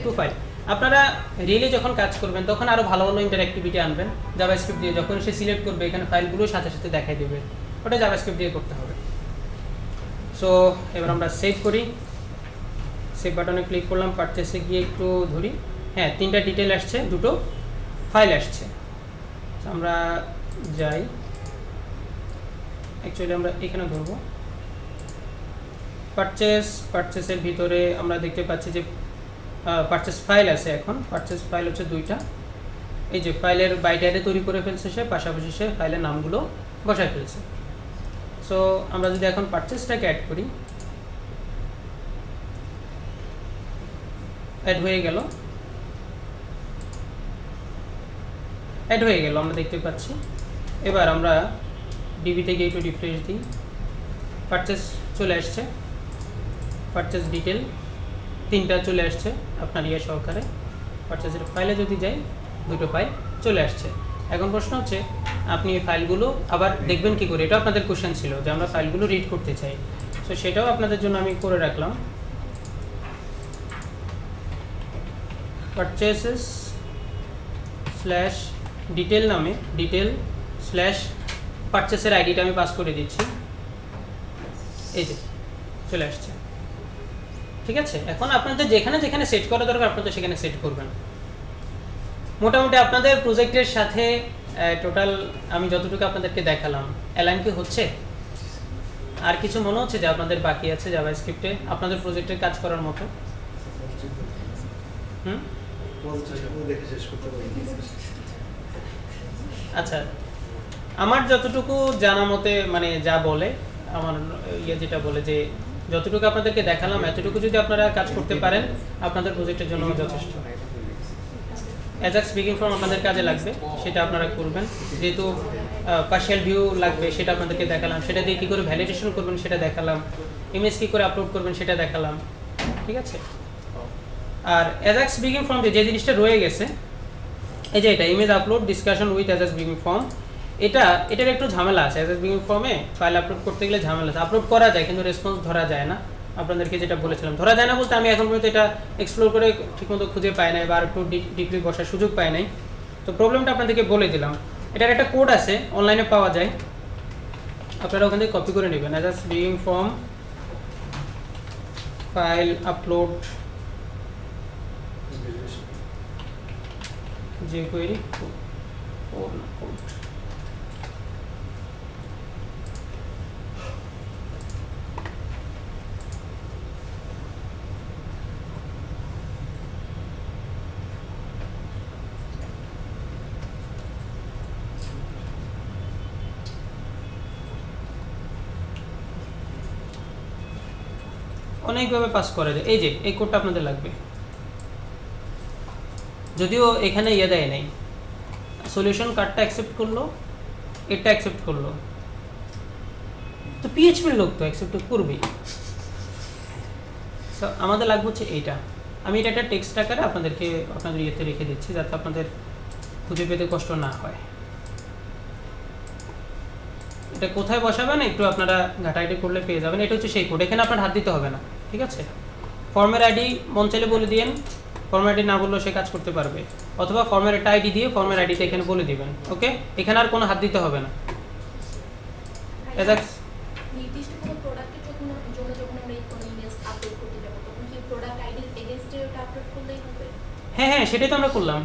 2 ফাইল। আপনারা রিয়েলি যখন কাজ করবেন তখন আরও ভালো ভালো ইন্টারঅ্যাক্টিভিটি আনবেন জাভাস্ক্রিপ্ট দিয়ে। যখন সে সিলেক্ট করবে এখানে ফাইলগুলো সাথে সাথে দেখাই দেবে, ওটা জাভাস্ক্রিপ্ট দিয়ে করতে হবে। সো এবার আমরা সেভ করি। সেভ বাটনে ক্লিক করলাম, পারচেসে গিয়ে একটু ধরি। হ্যাঁ, 3টা ডিটেল আসছে, 2টো ফাইল আসছে। আমরা যাই, অ্যাকচুয়ালি আমরা এখানে ধরবো পারচেসের ভিতরে আমরা দেখতে পাচ্ছি যে পারচেস ফাইল আছে। এখন পারচেস ফাইল হচ্ছে 2টা। এই যে ফাইলের বাইট অ্যারে তৈরি করে ফেলছে সে, পাশাপাশি সে ফাইলের নামগুলো বসায় ফেলছে। সো আমরা যদি এখন পারচেসটাকে অ্যাড করি, অ্যাড হয়ে গেল। অ্যাড হয়ে গেল, আমরা দেখতে পাচ্ছি। এবার আমরা ডিবিতে গিয়ে একটু রিফ্রেশ দিই, পারচেস চলে আসছে, পারচেস ডিটেল 3টা চলে আসছে আপনার ইয়ে সহকারে। পারচেসের ফাইলে যদি যাই 2টো ফাইল চলে আসছে। এখন প্রশ্ন হচ্ছে আপনি এই ফাইলগুলো আবার দেখবেন কি করে, এটা আপনাদের কোশ্চেন ছিল যে আমরা ফাইলগুলো রিড করতে চাই, তো সেটাও আপনাদের জন্য আমি করে রাখলাম। পারচেসেস স্ল্যাশ ডিটেল নামে ডিটেল স্ল্যাশ পারচেসের আইডিটা আমি পাস করে দিচ্ছি, এই যে চলে আসছে। ঠিক আছে, এখন আপনাদের যেখানে যেখানে সেট করা দরকার আপনাদের সেখানে সেট করবেন। মোটামুটি আপনাদের প্রজেক্টের সাথে টোটাল আমি যতটুকু আপনাদেরকে দেখালাম অ্যালাইন কি হচ্ছে? আর কিছু মনে হচ্ছে যে আপনাদের বাকি আছে জাভাস্ক্রিপ্টে আপনাদের প্রজেক্টের কাজ করার মতো? আচ্ছা, আমার যতটুকু জানা মতে মানে যা বলে আমার ইয়ে যেটা বলে যে যতটুকু আপনাদেরকে দেখালাম এতটুকু যদি আপনারা কাজ করতে পারেন আপনাদের প্রজেক্টের জন্য যথেষ্ট। অ্যাজাক্স বিগিং ফর্ম আপনাদের কাজে লাগবে, সেটা আপনারা করবেন। যেহেতু পার্শিয়াল ভিউ লাগবে সেটা আপনাদেরকে দেখালাম, সেটা দিয়ে কী করে ভ্যালিডেশন করবেন সেটা দেখালাম, ইমেজ কী করে আপলোড করবেন সেটা দেখালাম। ঠিক আছে, আর অ্যাজাক্স বিগিং ফর্ম যে জিনিসটা রয়ে গেছে এই যে এটা image upload discussion with Ajax begin form, এটার একটু ঝামেলা আছে। অ্যাজাক্স বিগিং ফর্মে ফাইল আপলোড করতে গেলে ঝামেলা আছে। আপলোড করা যায় কিন্তু রেসপন্স ধরা যায় না। আপনাদেরকে যেটা বলেছিলাম ধরা যায় না বলতে আমি এখন পর্যন্ত এটা এক্সপ্লোর করে ঠিকমতো খুঁজে পাই নাই বা একটু ডিপলি বসার সুযোগ পাই নাই। তো প্রবলেমটা আপনাদেরকে বলে দিলাম। এটার একটা কোড আছে, অনলাইনে পাওয়া যায়, আপনারা ওখান থেকে কপি করে নেবেন। Ajax begin form file upload যে কোয়েরি কোড। অনেকভাবে পাস করা যায়। এই যে এই কোডটা আপনাদের লাগবে, যদিও এখানে ইয়ে দেয় নাই, সলিউশন কার্ডটা অ্যাকসেপ্ট করলো, এটা অ্যাকসেপ্ট করলো, তো পিএইচপির লোক তো অ্যাকসেপ্ট করবেই। সো আমাদের লাগবে হচ্ছে এইটা। আমি এটা একটা টেক্সট আকারে আপনাদেরকে আপনাদের ইয়েতে রেখে দিচ্ছি যাতে আপনাদের খুঁজে পেতে কষ্ট না হয়। এটা কোথায় বসাবেন একটু আপনারা ঘাটাঘাটি করলে পেয়ে যাবেন। এটা হচ্ছে সেই কোড, এখানে আপনার হাত দিতে হবে না। ঠিক আছে, ফর্মের আইডি মন চাইলে বলে দিয়েন, ফর্মের আইডি না বললেও সে কাজ করতে পারবে, অথবা ফর্মের একটা আইডি দিয়ে ফর্মের আইডিটা এখানে বলে দিবেন। ওকে, এখানে আর কোনো হাত দিতে হবে না। নির্দিষ্ট কোনো প্রোডাক্টের জন্য যখন আমরা কোনো ইমেজ আপলোড করতে যাব তখন কি প্রোডাক্ট আইডির এগেইনস্টে ওটা আপলোড করলেই হবে? হ্যাঁ হ্যাঁ, সেটাই তো আমরা করলাম।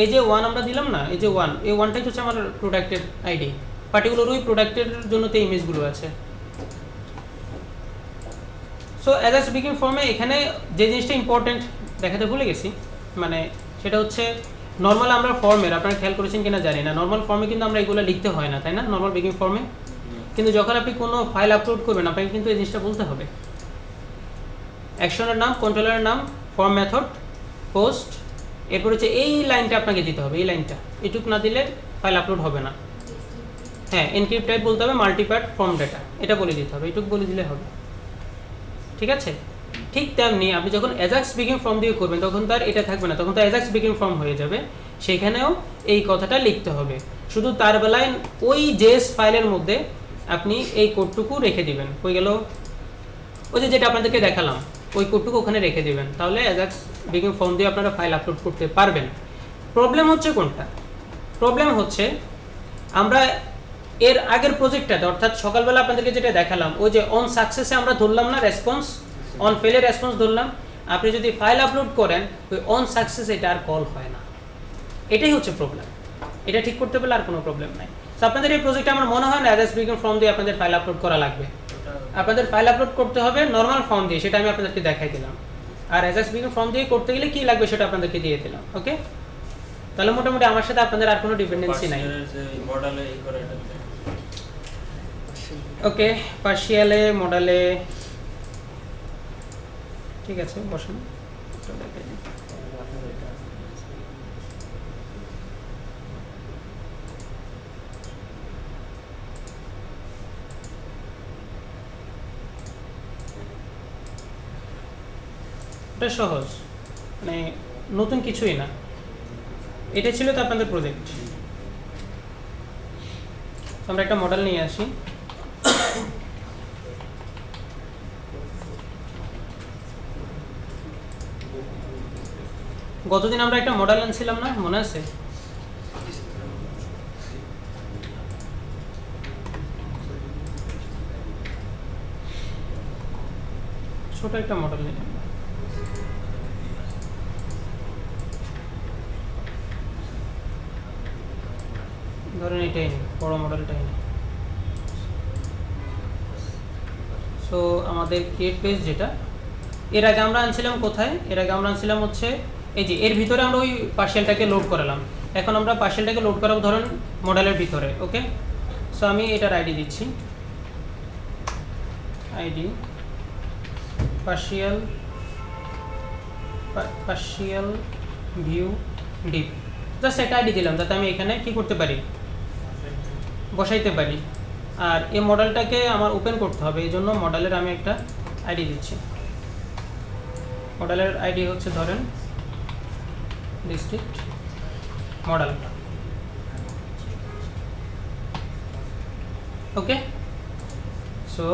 এই যে 1 আমরা দিলাম না, এই যে 1, এই 1টাই হচ্ছে আমার প্রোডাক্টের আইডি, পার্টিকুলার ওই প্রোডাক্টের জন্য তো ইমেজগুলো আছে। সো অ্যাজাক্স বিগিং ফর্মে এখানে যে জিনিসটা ইম্পর্টেন্ট দেখাতে ভুলে গেছি, মানে সেটা হচ্ছে নর্মাল আমরা ফর্মের, আপনারা খেয়াল করেছেন কিনা জানি না, নর্মাল ফর্মে কিন্তু আমরা এগুলো লিখতে হয় না, তাই না? নর্মাল বিগিং ফর্মে কিন্তু যখন আপনি কোনো ফাইল আপলোড করবেন আপনাকে কিন্তু এই জিনিসটা বলতে হবে। অ্যাকশনের নাম, কন্ট্রোলারের নাম, ফর্ম মেথড, পোস্ট, এরপর হচ্ছে এই লাইনটা আপনাকে দিতে হবে। এই লাইনটা এটুক না দিলে ফাইল আপলোড হবে না। হ্যাঁ, এনক্রিপ্ট টাইপ বলতে হবে, মাল্টিপ্যাড ফর্ম ডাটা, এটা বলে দিতে হবে, এটুক বলে দিলে হবে। ঠিক আছে, ঠিক তেমনি আপনি যখন অ্যাজাক্স বিগিং ফর্ম দিয়ে করবেন তখন তার এটা থাকবে না, তখন তো অ্যাজাক্স বিগিং ফর্ম হয়ে যাবে, সেখানেও এই কথাটা লিখতে হবে। শুধু তার বেলায় ওই জেএস ফাইলের মধ্যে আপনি এই কোডটুকু রেখে দিবেন। হয়ে গেল, ওই যে যেটা আপনাদেরকে দেখালাম ওই কোডটুকু ওখানে রেখে দিবেন, তাহলে অ্যাজাক্স বিগিং ফর্ম দিয়ে আপনারা ফাইল আপলোড করতে পারবেন। প্রবলেম হচ্ছে কোনটা? প্রবলেম হচ্ছে আমরা এর আগের প্রজেক্টটাতে অর্থাৎ সকালবেলা আপনাদেরকে যেটা দেখালাম ওই যে অন সাকসেসে আমরা ধরলাম না রেসপন্স, অন ফেলে রেসপন্স ধরলাম। আপনি যদি ফাইল আপলোড করেন ওই অন সাকসেস এটা আর কল হয় না, এটাই হচ্ছে প্রবলেম। এটা ঠিক করতে পারলে আর কোনো প্রবলেম নাই। তো আপনাদের এই প্রজেক্টে আমার মনে হয় না অ্যাজাক্স বিগিং ফর্ম দিয়ে আপনাদের ফাইল আপলোড করা লাগবে। আপনাদের ফাইল আপলোড করতে হবে নর্মাল ফর্ম দিয়ে, সেটা আমি আপনাদেরকে দেখাই দিলাম। আর অ্যাজাক্স বিগিং ফর্ম দিয়ে করতে গেলে কি লাগবে সেটা আপনাদেরকে দিয়ে দিলাম। ওকে, তাহলে মোটামুটি আমার সাথে আপনাদের আর কোনো ডিপেন্ডেন্সি নাই। ওকে, পার্শিয়ালে মডেলে ঠিক আছে, বসুন। এটা সহজ, মানে নতুন কিছুই না। এটা ছিল তো আপনাদের প্রজেক্ট। আমরা একটা মডেল নিয়ে আসি। গতদিন আমরা একটা মডেল আনছিলাম না, মনে আছে? ছোট একটা মডেল নিলাম, ধরেন এটাই নেই, বড় মডেলটাই নেই। সো আমাদের ক্রিয়েট পেজ যেটা এর আগে আমরা আনছিলাম কোথায়, এর আগে আমরা আনছিলাম হচ্ছে এই যে এর ভিতরে আমরা ওই পার্সেলটাকে লোড করালাম। এখন আমরা পার্সেলটাকে লোড করাবো ধরুন মডেলের ভিতরে। ওকে, সো আমি এটার আইডি দিচ্ছি, ID partial view deep, just একটা আইডি দিলাম যাতে আমি এখানে কি করতে পারি, বসাইতে পারি। আর এই মডেলটাকে আমার ওপেন করতে হবে, এই জন্য মডেলের আমি একটা আইডি দিচ্ছি। মডেলের আইডি হচ্ছে ধরেন ডিস্ট্রিক্ট মডেল। ওকে, সো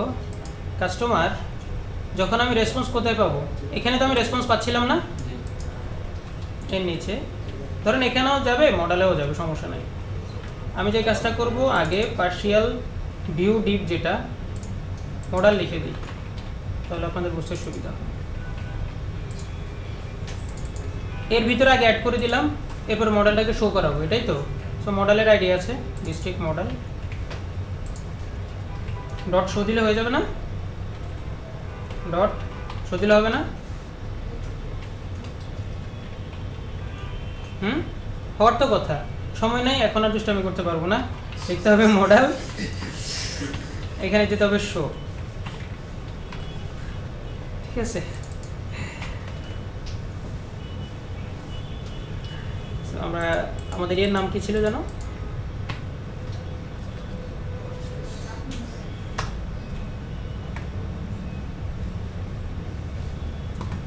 কাস্টমার যখন আমি রেসপন্স কোথায় পাবো, এখানে তো আমি রেসপন্স পাচ্ছিলাম না, এর নিচে ধরেন এখানেও যাবে, মডেলেও যাবে, সমস্যা নাই। আমি যে কাজটা করব, আগে পার্সিয়াল ভিউ ডিপ যেটা মডেল লিখে দিই, তাহলে আপনাদের বুঝতে সুবিধা হবে। এর ভিতরে আগে অ্যাড করে দিলাম, এরপর মডেলটাকে শো করাবো, এটাই তো। সো মডেলের আইডি আছে ডিস্ট্রিক্ট মডেল, ডট শো দিলে হয়ে যাবে না? ডট শো দিলে হবে না? হওয়ার তো কথা, সময় নেই এখন, আর দুষ্টামি করতে পারবো না। লিখতে হবে মডেল, এখানে যেতে হবে শো। ঠিক আছে, আমরা আমাদের এর নাম কি ছিল জানো?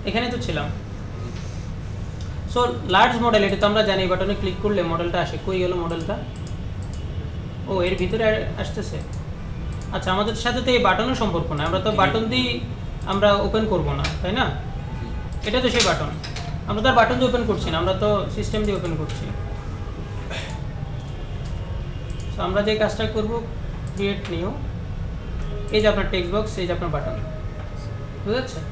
এখানে তো ছিলাম। সো লার্জ মডেল, এটা তো আমরা জানি, বাটনে ক্লিক করলে মডেলটা আসে। কই গেল মডেলটা? ও এর ভিতরে আসতেছে। আচ্ছা, আমাদের সাথে তো এই বাটনের সম্পর্ক না, আমরা তো বাটন দিয়ে আমরা ওপেন করব না, তাই না? এটা তো সেই বাটন, আমরা তো আর বাটন দিয়ে ওপেন করছি না, আমরা তো সিস্টেম দিয়ে ওপেন করছি। সো আমরা যে কাজটা করব, ক্রিয়েট নিউ, এই যে আপনার টেক্সট বক্স, এই যে আপনার বাটন, বুঝতে পারছেন?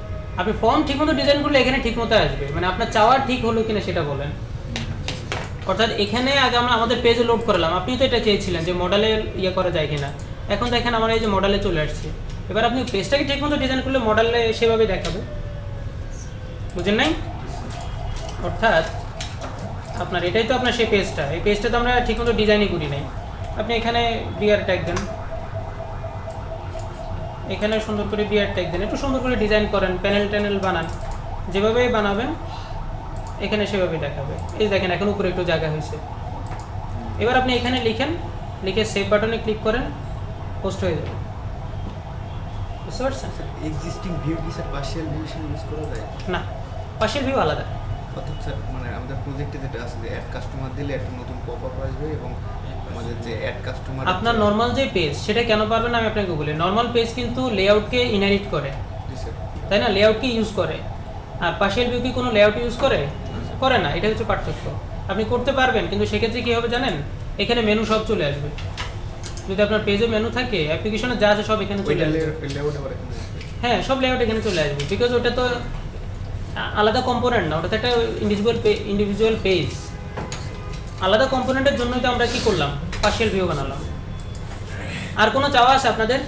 আপনি ফর্ম ঠিকমতো ডিজাইন করলে এখানে ঠিকমতো আসবে, মানে আপনার চাওয়া ঠিক হলো কিনা সেটা বলেন। অর্থাৎ এখানে আগে আমরা আমাদের পেজে লোড করলাম, আপনি তো এটা চেয়েছিলেন যে মডেলে ইয়ে করা যায় কিনা। এখন দেখেন আমার এই যে মডেলে চলে আসছে। এবার আপনি পেজটাকে ঠিকমতো ডিজাইন করলে মডেলে সেভাবে দেখাবে, বুঝেন নাই? অর্থাৎ আপনার এটাই তো আপনার সেই পেজটা, এই পেজটা তো আমরা ঠিকমতো ডিজাইনই করি নাই। আপনি এখানে বিআর ট্যাগ দেন, এখানে সুন্দর করে বিআর ট্যাগ দেন, একটু সুন্দর করে ডিজাইন করেন, প্যানেল ট্যানেল বানান, যেভাবে বানাবেন এখানে সেভাবে দেখাবে। এই দেখেন এখন উপরে একটু জায়গা হয়েছে। এবার আপনি এখানে লিখেন, লিখে সেভ বাটনে ক্লিক করেন, পোস্ট হয়ে যাবে। বুঝতে পারছেন? এক্সিস্টিং ভিউ কি স্যার পার্শিয়াল ভিউ ইউজ করা যায় না, পার্সিয়াল ভিউ আলাদা। অর্থাৎ স্যার মানে আমাদের প্রজেক্টে যেটা আছে যে অ্যাড কাস্টমার দিলে একটা নতুন পপআপ আসবে এবং আমাদের যে অ্যাড কাস্টমার আপনার নর্মাল যে পেজ সেটা কেন পারবেন আমি আপনাকে বলি। নর্মাল পেজ কিন্তু লেআউটকে ইনহেরিট করে, তাই না? লেআউটকে ইউজ করে। আর পার্সিয়াল ভিউ কি কোনো লেআউট ইউজ করে? করে না। এটা হচ্ছে পার্থক্য। আপনি করতে পারবেন, কিন্তু সেক্ষেত্রে কী হবে জানেন? এখানে মেনু সব চলে আসবে। যদি আপনার পেজে মেনু থাকে, অ্যাপ্লিকেশনে যা আছে সব এখানে চলে আসবে। হ্যাঁ, সব লেআউট এখানে চলে আসবে, বিকজ ওটা তো আলাদা কম্পোনেন্ট না, ওটা তো একটা ইন্ডিভিজুয়াল পেজ। আলাদা কম্পোনেন্টের জন্যই তো আমরা কি করলাম, পার্সিয়াল ভিউ বানালাম। আর কোনো চাওয়া আছে আপনাদের?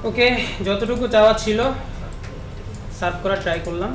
ওকে, যতটুকু চাওয়া ছিল সার্ভ করা ট্রাই করলাম।